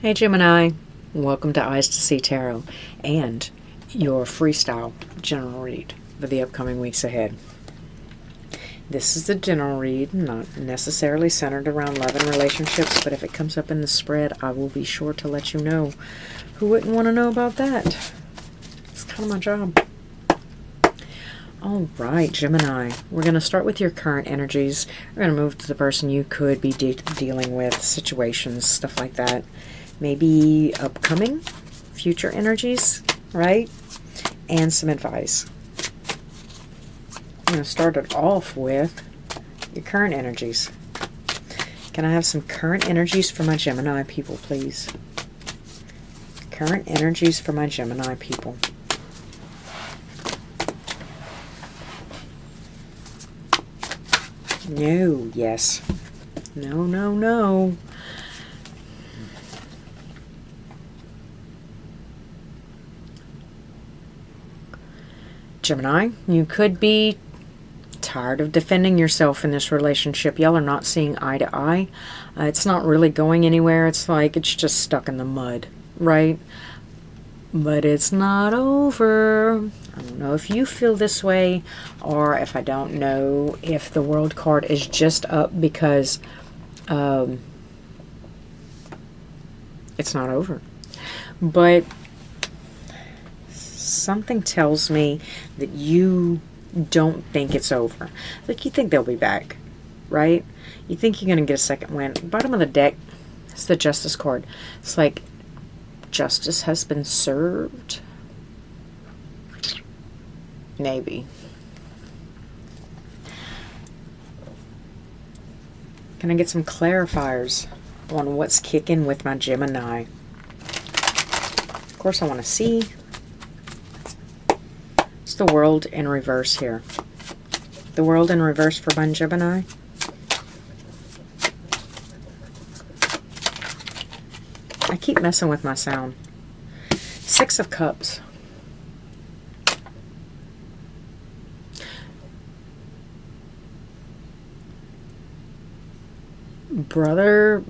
Hey Gemini, welcome to Eyes to See Tarot and your freestyle general read for the upcoming weeks ahead. This is a general read, not necessarily centered around love and relationships, but if it comes up in the spread, I will be sure to let you know. Who wouldn't want to know about that? It's kind of my job. All right, Gemini, we're going to start with your current energies. We're going to move to the person you could be dealing with, situations, stuff like that. Maybe upcoming, future energies, right? And some advice. I'm going to start it off with your current energies. Can I have some current energies for my Gemini people, please? Current energies for my Gemini people. No, yes. No, no, no. Gemini, you could be tired of defending yourself in this relationship. Y'all are not seeing eye to eye. It's not really going anywhere. It's like it's just stuck in the mud, right? But it's not over. I don't know if you feel this way, or if I don't know if the World card is just up because it's not over. But something tells me that you don't think it's over. Like, you think they'll be back, right? You think you're going to get a second win. Bottom of the deck, it's the Justice card. It's like justice has been served. Maybe. Can I get some clarifiers on what's kicking with my Gemini? Of course, I want to see. It's the World in reverse here. The World in reverse for my Gemini. I keep messing with my sound. Six of Cups. Brother,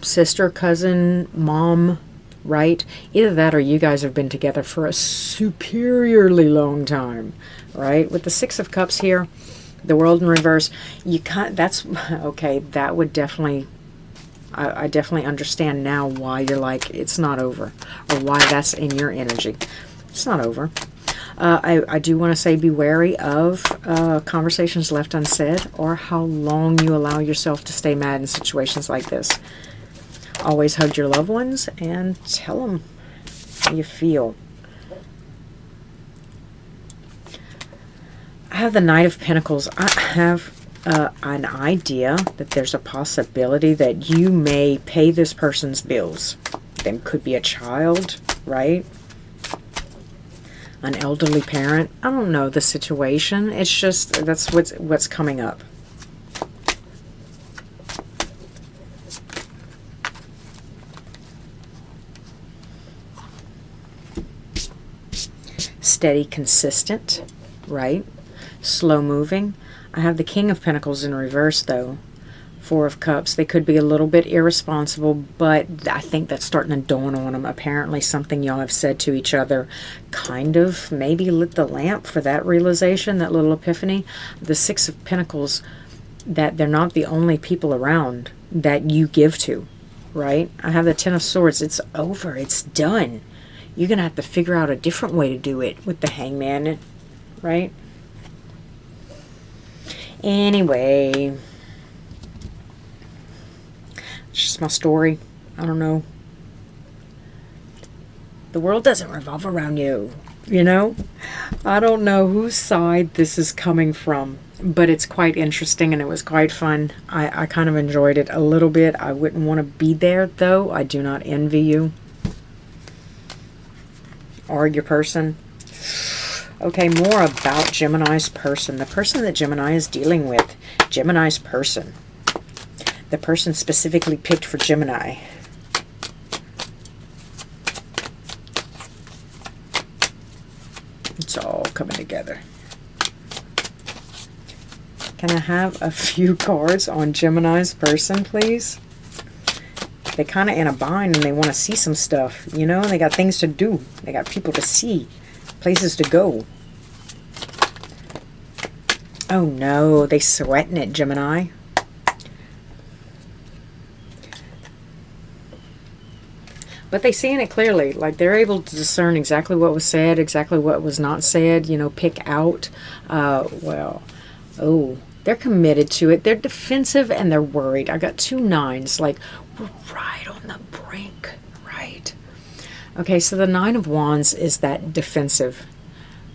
sister, cousin, mom, right? Either that or you guys have been together for a superiorly long time, right? With the Six of Cups here, the World in reverse, you can't, that's, okay, that would definitely, I definitely understand now why you're like, it's not over, or why that's in your energy. It's not over. I do want to say be wary of conversations left unsaid, or how long you allow yourself to stay mad in situations like this. Always hug your loved ones and tell them how you feel. I have the Knight of Pentacles. I have an idea that there's a possibility that you may pay this person's bills. There could be a child, right? An elderly parent. I don't know the situation. It's just that's what's coming up. Steady, consistent, right? Slow moving. I have the King of Pentacles in reverse, though. Four of Cups. They could be a little bit irresponsible, but I think that's starting to dawn on them. Apparently something y'all have said to each other kind of maybe lit the lamp for that realization, that little epiphany. The Six of Pentacles, that they're not the only people around that you give to, right? I have the Ten of Swords. It's over. It's done. You're going to have to figure out a different way to do it with the Hangman, right? Anyway, it's just my story. I don't know. The world doesn't revolve around you, you know? I don't know whose side this is coming from, but it's quite interesting and it was quite fun. I kind of enjoyed it a little bit. I wouldn't want to be there, though. I do not envy you or your person. Okay, more about Gemini's person. The person that Gemini is dealing with. Gemini's person. The person specifically picked for Gemini. It's all coming together. Can I have a few cards on Gemini's person, please? they're kind of in a bind and they want to see some stuff, you know, and they got things to do. They got people to see, places to go. Oh no, they sweating it, Gemini. But they seeing it clearly, like they're able to discern exactly what was said, exactly what was not said, you know, pick out, they're committed to it. They're defensive and they're worried. I got 2 9s, like we're right on the brink, right? Okay, so the 9 of Wands is that defensive.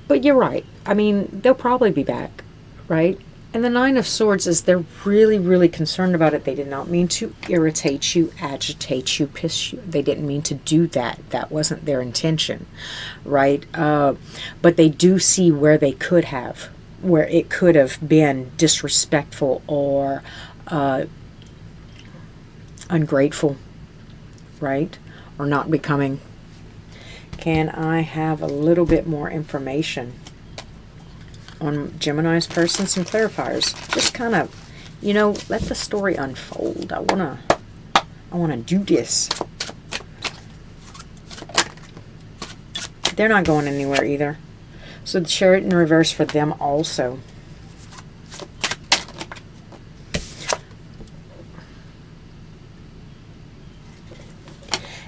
But you're right. I mean, they'll probably be back, right? And the 9 of Swords is they're really, really concerned about it. They did not mean to irritate you, agitate you, piss you. They didn't mean to do that. That wasn't their intention, right? But they do see where they could have, where it could have been disrespectful or ungrateful, right? Or not becoming. Can I have a little bit more information on Gemini's person? Some clarifiers. Just kind of, you know, let the story unfold. I wanna do this. They're not going anywhere either. So the Chariot in reverse for them also.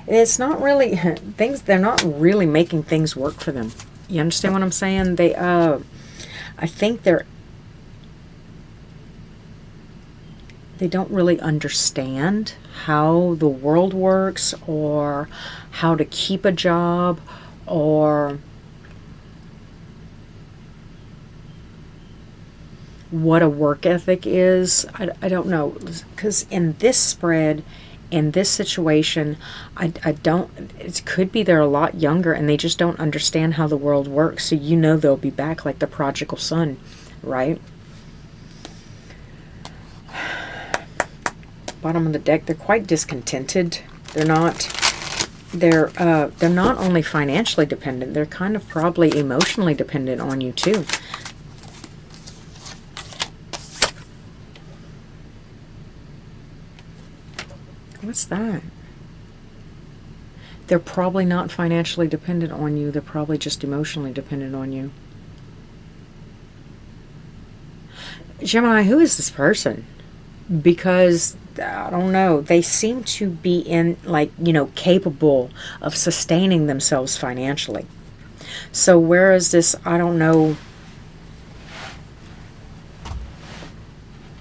It's not really things. They're not really making things work for them. You understand what I'm saying? They, I think they don't really understand how the world works or how to keep a job or what a work ethic is. I don't know, because in this spread, in this situation, I don't, it could be they're a lot younger and they just don't understand how the world works. So you know they'll be back like the prodigal son, right? Bottom of the deck, they're quite discontented. They're not only financially dependent, they're kind of probably emotionally dependent on you too. What's that? They're probably not financially dependent on you. They're probably just emotionally dependent on you. Gemini, who is this person? Because, I don't know, they seem to be in, like, you know, capable of sustaining themselves financially. So where is this, I don't know,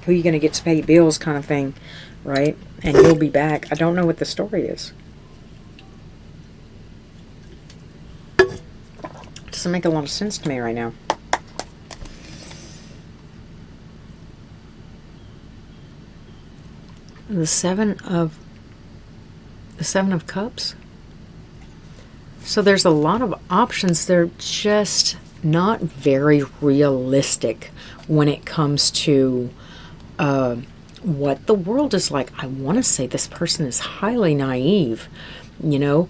who you going to get to pay bills kind of thing, right? And you'll be back. I don't know what the story is. Doesn't make a lot of sense to me right now. The Seven of Cups. So there's a lot of options. They're just not very realistic when it comes to what the world is like. I want to say this person is highly naive, you know.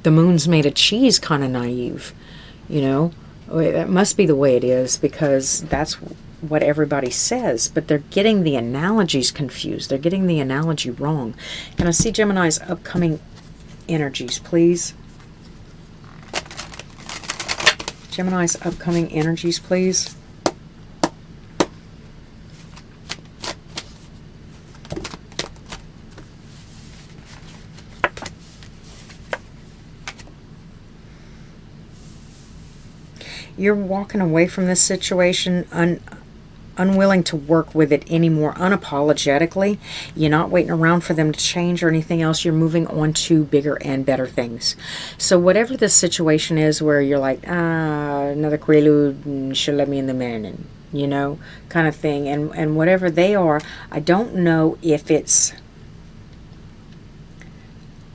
The moon's made of cheese kind of naive, you know. That must be the way it is because that's what everybody says, but they're getting the analogies confused. They're getting the analogy wrong. Can I see Gemini's upcoming energies, please? Gemini's upcoming energies, please. You're walking away from this situation unwilling to work with it anymore, unapologetically. You're not waiting around for them to change or anything else. You're moving on to bigger and better things. So whatever this situation is where you're like, another quaalude, should let me in the morning, you know, kind of thing. And whatever they are, I don't know if it's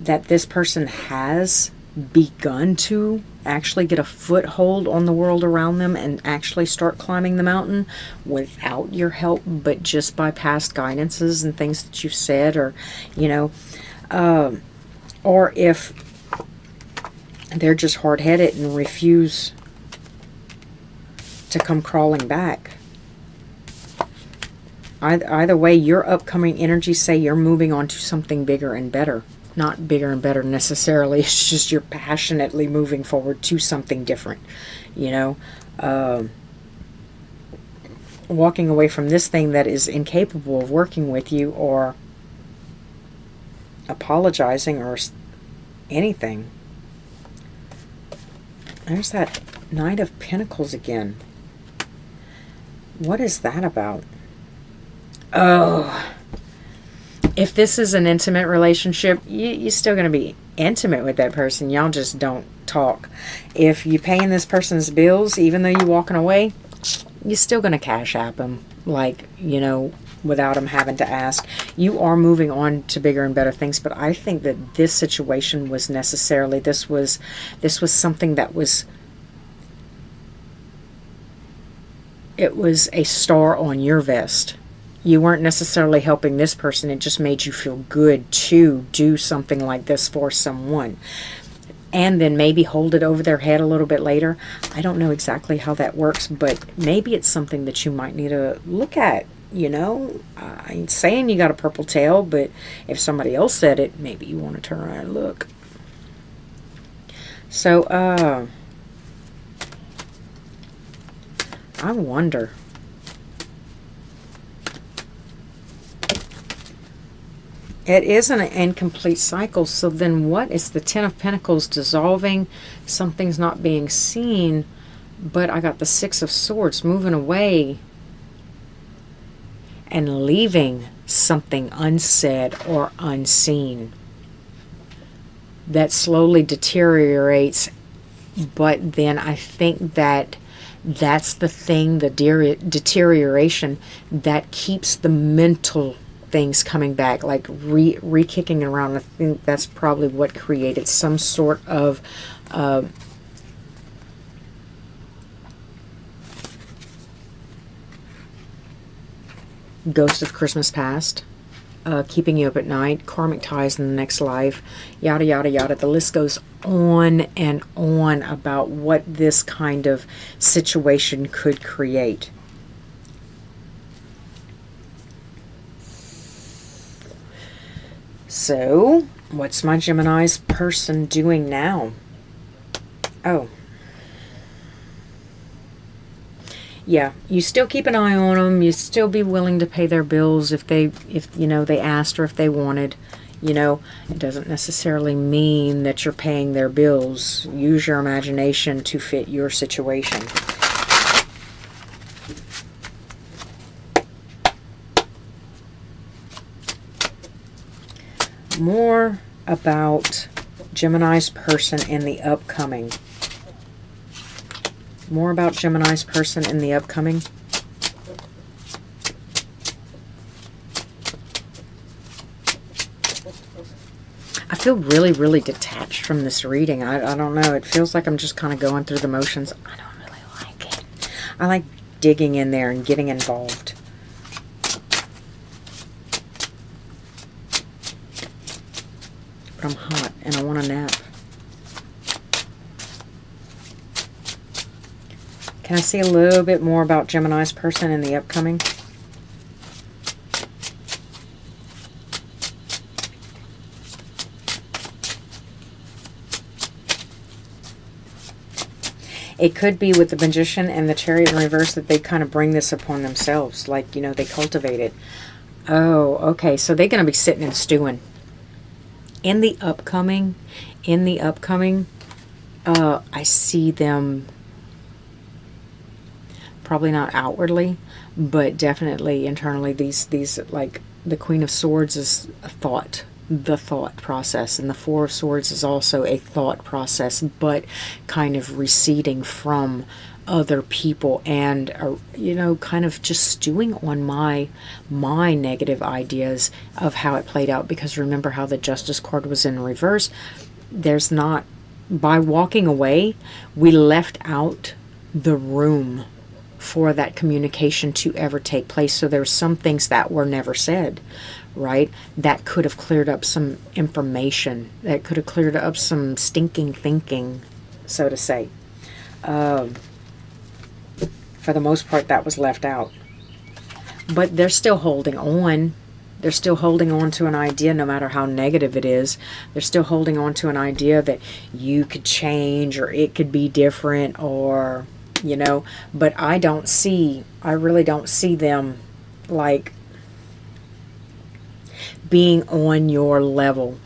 that this person has begun to actually get a foothold on the world around them and actually start climbing the mountain without your help, but just by past guidances and things that you've said, or, you know, or if they're just hard-headed and refuse to come crawling back. Either way, your upcoming energies say you're moving on to something bigger and better. Not bigger and better necessarily. It's just you're passionately moving forward to something different. You know, walking away from this thing that is incapable of working with you, or apologizing, or anything. There's that Knight of Pentacles again. What is that about? Oh, if this is an intimate relationship, you're still going to be intimate with that person. Y'all just don't talk. If you're paying this person's bills, even though you're walking away, you're still going to cash app them. Like, you know, without them having to ask. You are moving on to bigger and better things. But I think that this situation was necessarily, this was something that was, it was a star on your vest. You weren't necessarily helping this person. It just made you feel good to do something like this for someone. And then maybe hold it over their head a little bit later. I don't know exactly how that works, but maybe it's something that you might need to look at. You know, I ain't saying you got a purple tail, but if somebody else said it, maybe you want to turn around and look. So, I wonder. It is an incomplete cycle, so then what? It's the Ten of Pentacles dissolving. Something's not being seen, but I got the Six of Swords moving away and leaving something unsaid or unseen that slowly deteriorates. But then I think that that's the thing, the deterioration that keeps the mental things coming back, like re-kicking around. I think that's probably what created some sort of ghost of Christmas past, keeping you up at night, karmic ties in the next life, yada yada yada. The list goes on and on about what this kind of situation could create. So, what's my Gemini's person doing now? Oh. Yeah, you still keep an eye on them. You still be willing to pay their bills if you know, they asked or if they wanted. You know, it doesn't necessarily mean that you're paying their bills. Use your imagination to fit your situation. More about Gemini's person in the upcoming. More about Gemini's person in the upcoming. I feel really, really detached from this reading. I don't know. It feels like I'm just kind of going through the motions. I don't really like it. I like digging in there and getting involved. But I'm hot and I want a nap. Can I see a little bit more about Gemini's person in the upcoming? It could be with the Magician and the Chariot in reverse that they kind of bring this upon themselves. Like, you know, they cultivate it. Oh, okay. So they're going to be sitting and stewing. In the upcoming, I see them, probably not outwardly, but definitely internally. These like the Queen of Swords is a thought, the thought process, and the Four of Swords is also a thought process, but kind of receding from other people and you know, kind of just stewing on my negative ideas of how it played out. Because remember how the Justice card was in reverse. There's not, by walking away, we left out the room for that communication to ever take place. So there's some things that were never said, right? That could have cleared up some information, that could have cleared up some stinking thinking, so to say. For the most part, that was left out. But they're still holding on. They're still holding on to an idea, no matter how negative it is. They're still holding on to an idea that you could change, or it could be different, or, you know. But I really don't see them like being on your level.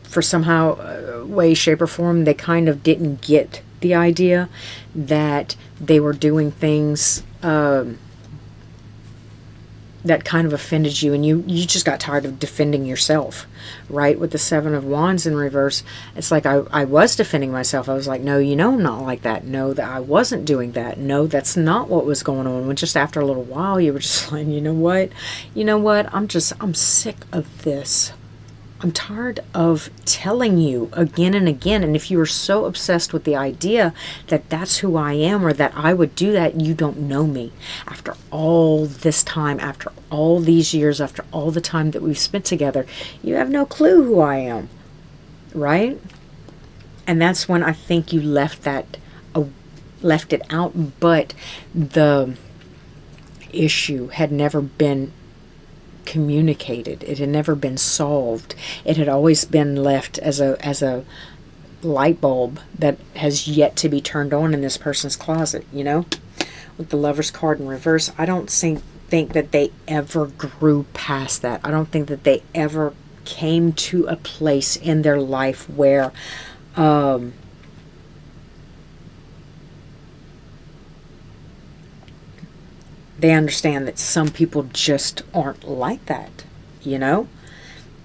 For somehow, way, shape, or form, they kind of didn't get the idea that they were doing things that kind of offended you, and you just got tired of defending yourself, right? With the Seven of Wands in reverse, it's like I was defending myself. I was like, no, you know, I'm not like that. No, that I wasn't doing that. No, that's not what was going on. When just after a little while, you were just like, you know what? I'm sick of this. I'm tired of telling you again and again. And if you are so obsessed with the idea that that's who I am, or that I would do that, you don't know me. After all this time, after all these years, after all the time that we've spent together, you have no clue who I am, right? And that's when I think you left it out. But the issue had never been communicated. It had never been solved. It had always been left as a light bulb that has yet to be turned on in this person's closet, you know? With the Lover's card in reverse, I don't think that they ever grew past that. I don't think that they ever came to a place in their life where they understand that some people just aren't like that, you know?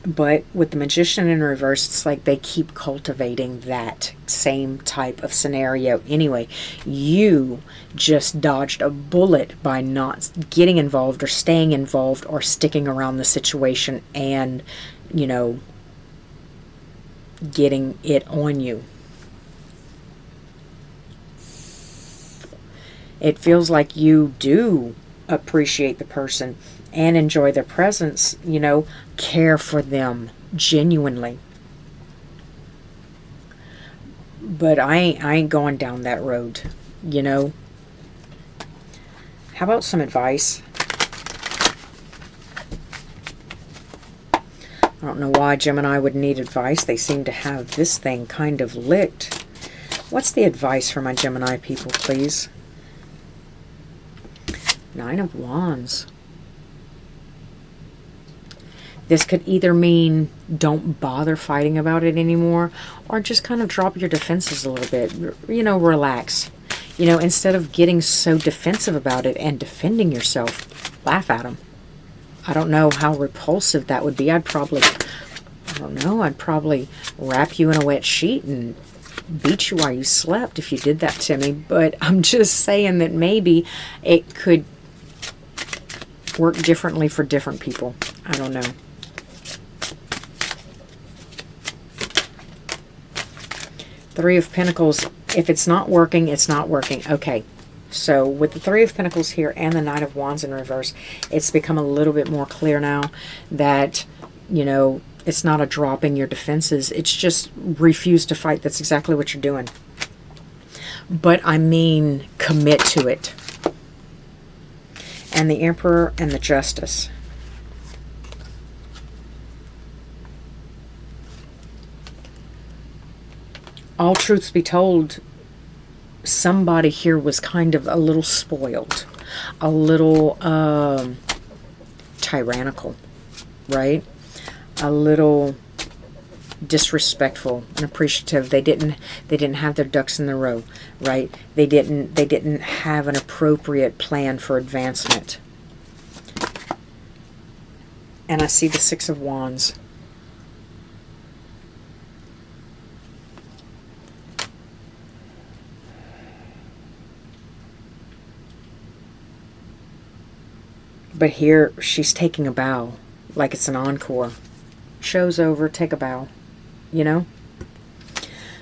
But with the Magician in reverse, it's like they keep cultivating that same type of scenario anyway. You just dodged a bullet by not getting involved, or staying involved, or sticking around the situation and, you know, getting it on you. It feels like you do appreciate the person and enjoy their presence, you know, care for them genuinely. But I ain't going down that road, you know. How about some advice? I don't know why Gemini would need advice. They seem to have this thing kind of licked. What's the advice for my Gemini people, please? Nine of Wands. This could either mean don't bother fighting about it anymore, or just kind of drop your defenses a little bit. You know, relax. You know, instead of getting so defensive about it and defending yourself, laugh at them. I don't know how repulsive that would be. I'd probably wrap you in a wet sheet and beat you while you slept if you did that to me. But I'm just saying that maybe it could work differently for different people. I don't know. Three of Pentacles. If it's not working, it's not working. Okay. So with the Three of Pentacles here and the Knight of Wands in reverse, it's become a little bit more clear now that, you know, it's not a dropping your defenses. It's just refuse to fight. That's exactly what you're doing. But I mean, commit to it. And the Emperor and the Justice. All truths be told, somebody here was kind of a little spoiled, a little tyrannical, right? A little disrespectful, unappreciative. They didn't have their ducks in the row, right? They didn't have an appropriate plan for advancement. And I see the Six of Wands. But here she's taking a bow, like it's an encore. Show's over, take a bow, you know?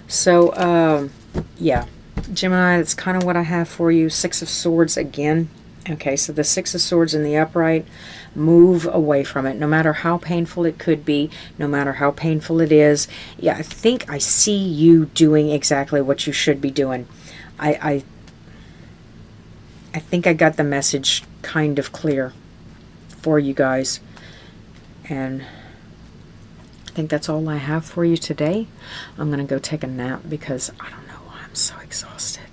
So, yeah. Gemini, that's kind of what I have for you. Six of Swords again. Okay, so the Six of Swords in the upright, move away from it. No matter how painful it could be, no matter how painful it is. Yeah, I think I see you doing exactly what you should be doing. I think I got the message kind of clear for you guys. And I think that's all I have for you today. I'm going to go take a nap because I don't know why I'm so exhausted.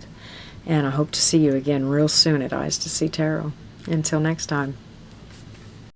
And I hope to see you again real soon at Eyes to See Tarot. Until next time.